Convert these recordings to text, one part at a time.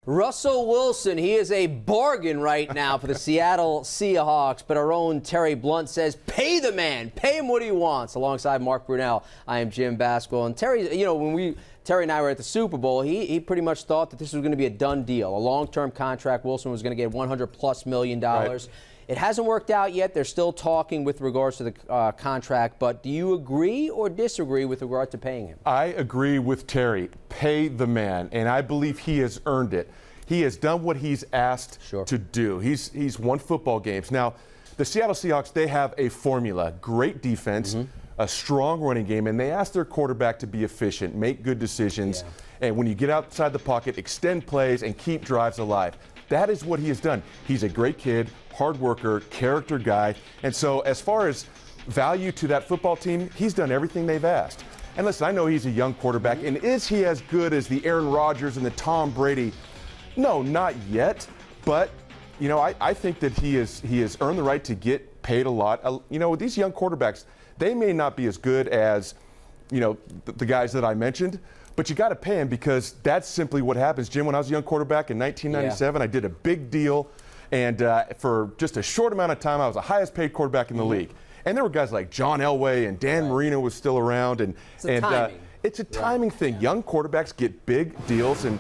Russell Wilson, he is a bargain right now for the Seattle Seahawks, but our own Terry Blunt says, pay the man, pay him what he wants. Alongside Mark Brunell, I am Jim Basquil. And Terry, you know, when Terry and I were at the Super Bowl, he pretty much thought that this was going to be a done deal, a long-term contract. Wilson was going to get $100+ million. Right. It hasn't worked out yet. They're still talking with regards to the contract, but do you agree or disagree with regard to paying him? I agree with Terry. Pay the man, and I believe he has earned it. He has done what he's asked to do. He's won football games. Now, the Seattle Seahawks, they have a formula, great defense, a strong running game, and they ask their quarterback to be efficient, make good decisions, and when you get outside the pocket, extend plays and keep drives alive. That is what he has done. He's a great kid, hard worker, character guy, and so as far as value to that football team, he's done everything they've asked. And listen, I know he's a young quarterback, and is he as good as the Aaron Rodgers and the Tom Brady? No, not yet, but you know, I think that he has earned the right to get paid a lot. You know, these young quarterbacks, they may not be as good as, you know, the guys that I mentioned, but you got to pay him because that's simply what happens. Jim, when I was a young quarterback in 1997, I did a big deal, and for just a short amount of time, I was the highest paid quarterback in the league. And there were guys like John Elway and Dan Marino was still around, and it's a timing thing. Young quarterbacks get big deals, and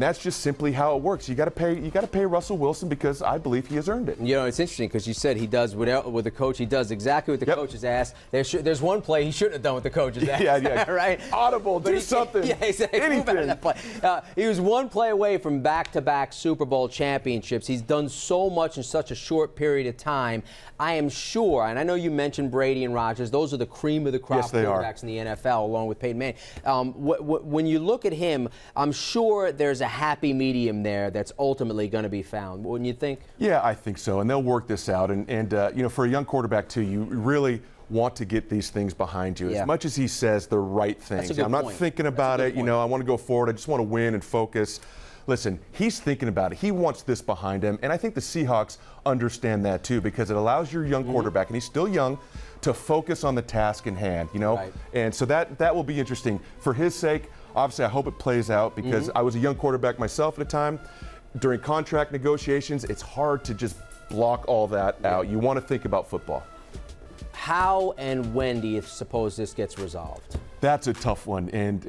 that's just simply how it works. You got to pay Russell Wilson because I believe he has earned it. You know, it's interesting because you said he does with the coach. He does exactly what the coach has asked. There's one play he shouldn't have done what the coach has asked. Right? Audible, do something. Yeah, exactly. Anything. That play. He was one play away from back-to-back Super Bowl championships. He's done so much in such a short period of time. I am sure, and I know you mentioned Brady and Rodgers. Those are the cream of the crop quarterbacks in the NFL, along with Peyton Manning. When you look at him, I'm sure there's a happy medium there that's ultimately going to be found, wouldn't you think? Yeah, I think so, and they'll work this out. And you know, for a young quarterback too, you really want to get these things behind you. As much as he says the right things. I'm not thinking about it. You know, I want to go forward. I just want to win and focus. Listen, he's thinking about it. He wants this behind him, and I think the Seahawks understand that too because it allows your young quarterback, and he's still young, to focus on the task in hand. You know, and so that will be interesting for his sake. Obviously, I hope it plays out because I was a young quarterback myself at the time. During contract negotiations, it's hard to just block all that out. You want to think about football. How and when do you suppose this gets resolved? That's a tough one, and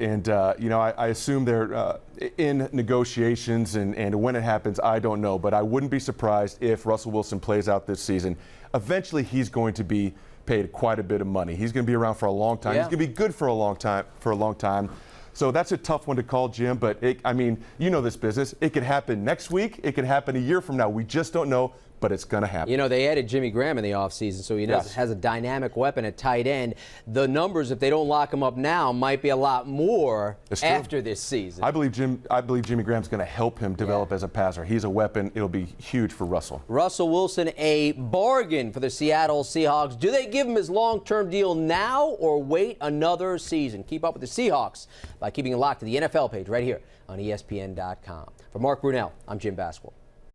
you know, I assume they're in negotiations, and when it happens, I don't know. But I wouldn't be surprised if Russell Wilson plays out this season. Eventually, he's going to be paid quite a bit of money. He's going to be around for a long time. He's going to be good for a long time. So that's a tough one to call, Jim. But I mean, you know this business. It could happen next week. It could happen a year from now. We just don't know. But it's going to happen. You know, they added Jimmy Graham in the offseason, so he has a dynamic weapon at tight end. The numbers, if they don't lock him up now, might be a lot more after this season. I believe Jimmy Graham's going to help him develop as a passer. He's a weapon. It'll be huge for Russell. Russell Wilson, a bargain for the Seattle Seahawks. Do they give him his long-term deal now or wait another season? Keep up with the Seahawks by keeping it locked to the NFL page right here on ESPN.com. For Mark Brunell, I'm Jim Basquil.